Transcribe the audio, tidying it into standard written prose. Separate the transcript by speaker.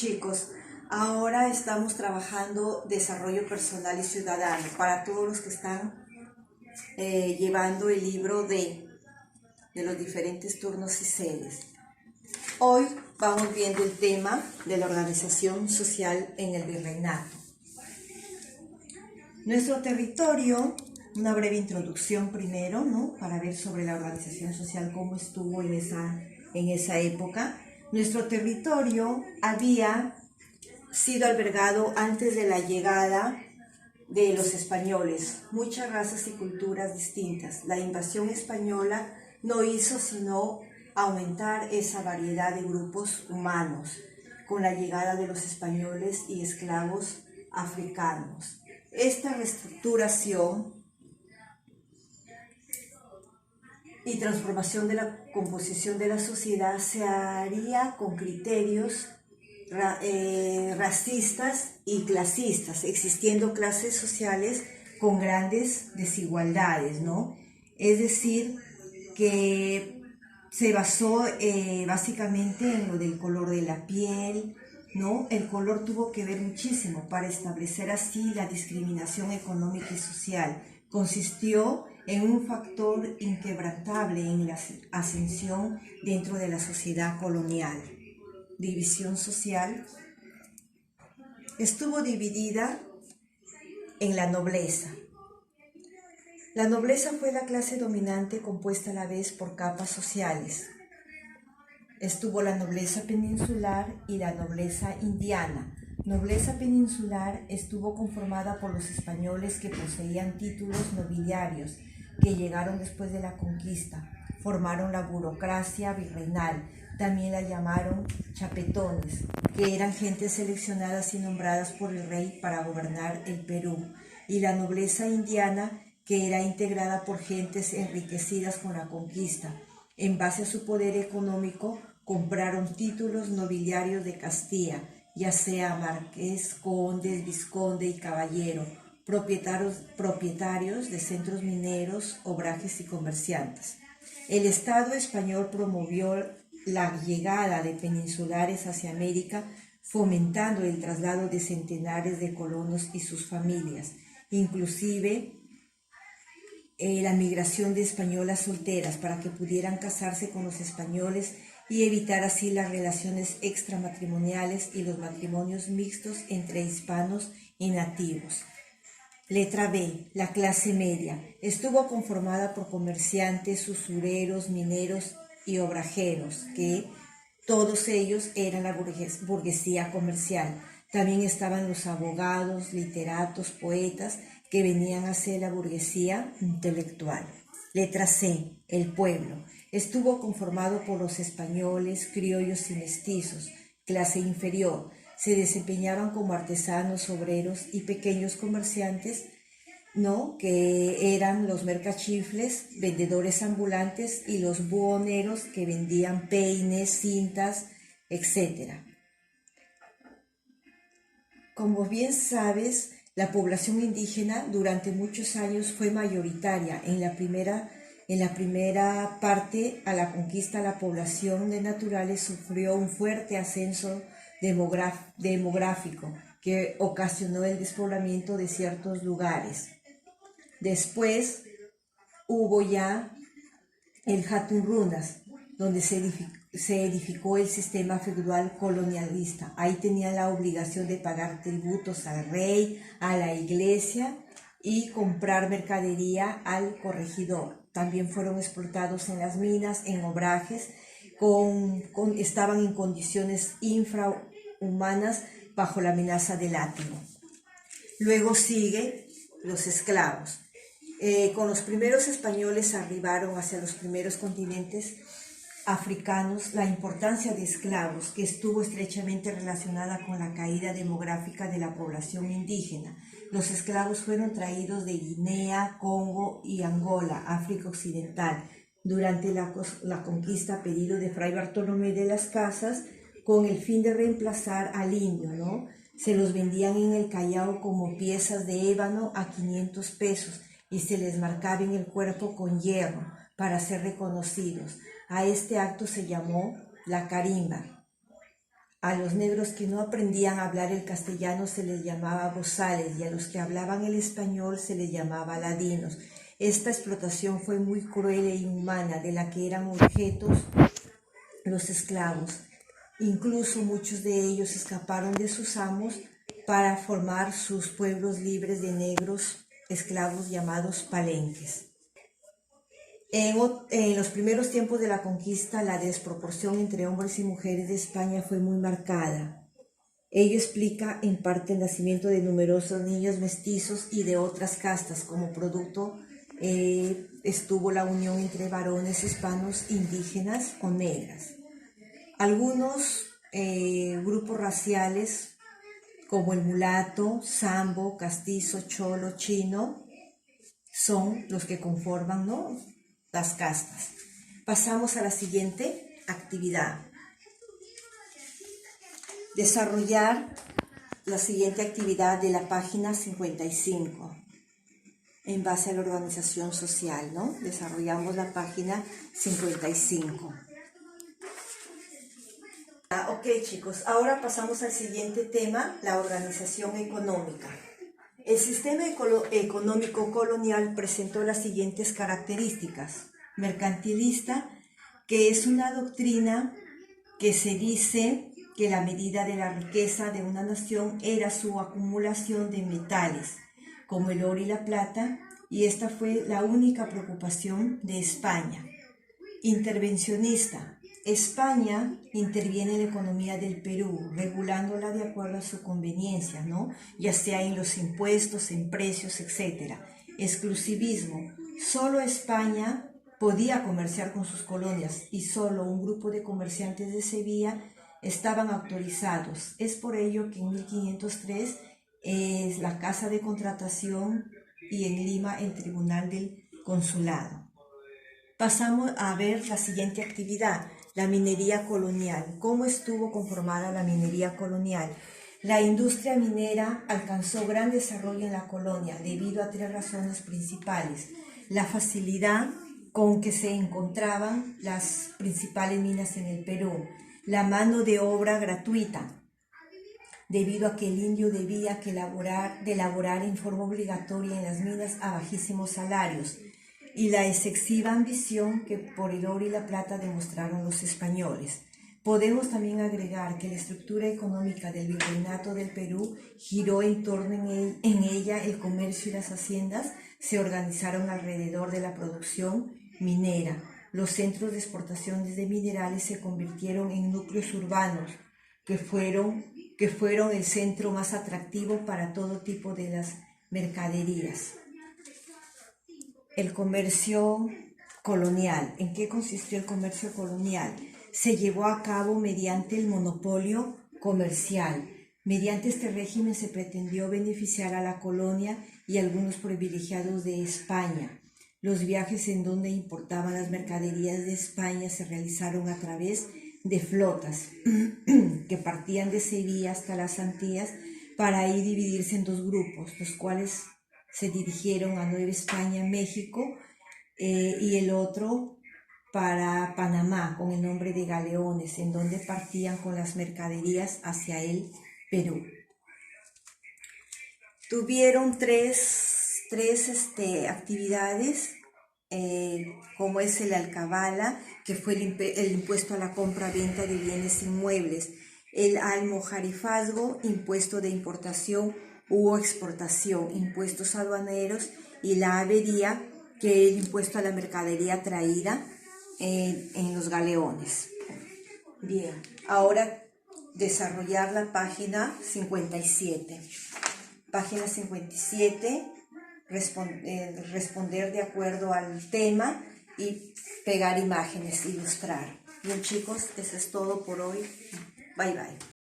Speaker 1: Chicos, ahora estamos trabajando desarrollo personal y ciudadano para todos los que están llevando el libro de los diferentes turnos y sedes. Hoy vamos viendo el tema de la organización social en el virreinato. Nuestro territorio, una breve introducción primero, ¿no? Para ver sobre la organización social, cómo estuvo en esa época. Nuestro territorio había sido albergado antes de la llegada de los españoles, muchas razas y culturas distintas. La invasión española no hizo sino aumentar esa variedad de grupos humanos con la llegada de los españoles y esclavos africanos. Esta reestructuración y transformación de la composición de la sociedad se haría con criterios racistas y clasistas, existiendo clases sociales con grandes desigualdades, ¿no? Es decir, que se basó básicamente en lo del color de la piel, ¿no? El color tuvo que ver muchísimo para establecer así la discriminación económica y social. Consistió en un factor inquebrantable en la ascensión dentro de la sociedad colonial. División social estuvo dividida en la nobleza. La nobleza fue la clase dominante compuesta a la vez por capas sociales. Estuvo la nobleza peninsular y la nobleza indiana. Nobleza peninsular estuvo conformada por los españoles que poseían títulos nobiliarios que llegaron después de la conquista. Formaron la burocracia virreinal. También la llamaron chapetones, que eran gentes seleccionadas y nombradas por el rey para gobernar el Perú. Y la nobleza indiana, que era integrada por gentes enriquecidas con la conquista. En base a su poder económico, compraron títulos nobiliarios de Castilla, ya sea marqués, conde, vizconde y caballero, propietarios de centros mineros, obrajes y comerciantes. El Estado español promovió la llegada de peninsulares hacia América, fomentando el traslado de centenares de colonos y sus familias, inclusive la migración de españolas solteras para que pudieran casarse con los españoles y evitar así las relaciones extramatrimoniales y los matrimonios mixtos entre hispanos y nativos. Letra B, la clase media. Estuvo conformada por comerciantes, usureros, mineros y obrajeros, que todos ellos eran la burguesía comercial. También estaban los abogados, literatos, poetas, que venían a ser la burguesía intelectual. Letra C, el pueblo. Estuvo conformado por los españoles, criollos y mestizos, clase inferior. Se desempeñaban como artesanos, obreros y pequeños comerciantes, ¿no? Que eran los mercachifles, vendedores ambulantes y los buhoneros que vendían peines, cintas, etc. Como bien sabes, la población indígena durante muchos años fue mayoritaria. En la primera parte a la conquista, la población de naturales sufrió un fuerte ascenso demográfico que ocasionó el despoblamiento de ciertos lugares. Después hubo ya el Hatun Runas, donde se edificó el sistema feudal colonialista. Ahí tenían la obligación de pagar tributos al rey, a la iglesia y comprar mercadería al corregidor. También fueron explotados en las minas, en obrajes, estaban en condiciones infrahumanas bajo la amenaza del látigo. Luego sigue los esclavos. Con los primeros españoles arribaron hacia los primeros continentes africanos la importancia de esclavos, que estuvo estrechamente relacionada con la caída demográfica de la población indígena. Los esclavos fueron traídos de Guinea, Congo y Angola, África Occidental, durante la conquista a pedido de Fray Bartolomé de las Casas, con el fin de reemplazar al indio, ¿no? Se los vendían en el Callao como piezas de ébano a 500 pesos y se les marcaba en el cuerpo con hierro para ser reconocidos. A este acto se llamó la carimba. A los negros que no aprendían a hablar el castellano se les llamaba bozales y a los que hablaban el español se les llamaba ladinos. Esta explotación fue muy cruel e inhumana, de la que eran objetos los esclavos. Incluso muchos de ellos escaparon de sus amos para formar sus pueblos libres de negros esclavos llamados palenques. En los primeros tiempos de la conquista, la desproporción entre hombres y mujeres de España fue muy marcada. Ello explica en parte el nacimiento de numerosos niños mestizos y de otras castas. Como producto estuvo la unión entre varones hispanos, indígenas o negras. Algunos grupos raciales como el mulato, sambo, castizo, cholo, chino son los que conforman, ¿no?, las castas. Pasamos a la siguiente actividad. Desarrollar la siguiente actividad de la página 55 en base a la organización social, ¿no? Desarrollamos la página 55. Ok, chicos, ahora pasamos al siguiente tema, la organización económica. El sistema económico colonial presentó las siguientes características. Mercantilista, que es una doctrina que se dice que la medida de la riqueza de una nación era su acumulación de metales, como el oro y la plata, y esta fue la única preocupación de España. Intervencionista. España interviene en la economía del Perú, regulándola de acuerdo a su conveniencia, ¿no?, ya sea en los impuestos, en precios, etc. Exclusivismo. Solo España podía comerciar con sus colonias y solo un grupo de comerciantes de Sevilla estaban autorizados. Es por ello que en 1503 es la Casa de Contratación y en Lima el Tribunal del Consulado. Pasamos a ver la siguiente actividad, la minería colonial. ¿Cómo estuvo conformada la minería colonial? La industria minera alcanzó gran desarrollo en la colonia debido a 3 razones principales. La facilidad con que se encontraban las principales minas en el Perú, la mano de obra gratuita, debido a que el indio debía elaborar en forma obligatoria en las minas a bajísimos salarios, y la excesiva ambición que por el oro y la plata demostraron los españoles. Podemos también agregar que la estructura económica del virreinato del Perú giró en torno en ella el comercio y las haciendas se organizaron alrededor de la producción minera. Los centros de exportaciones de minerales se convirtieron en núcleos urbanos que fueron el centro más atractivo para todo tipo de las mercaderías. El comercio colonial. ¿En qué consistió el comercio colonial? Se llevó a cabo mediante el monopolio comercial. Mediante este régimen se pretendió beneficiar a la colonia y a algunos privilegiados de España. Los viajes en donde importaban las mercaderías de España se realizaron a través de flotas que partían de Sevilla hasta las Antillas para ahí dividirse en 2 grupos, los cuales se dirigieron a Nueva España, México, y el otro para Panamá con el nombre de galeones, en donde partían con las mercaderías hacia el Perú. Tuvieron tres actividades, como es el alcabala, que fue el impuesto a la compra-venta de bienes inmuebles, el almojarifazgo, impuesto de importación u exportación, impuestos aduaneros, y la avería, que es el impuesto a la mercadería traída en los galeones. Bien, ahora desarrollar la página 57. Página 57, responder de acuerdo al tema y pegar imágenes, ilustrar. Bien, chicos, eso es todo por hoy. Bye, bye.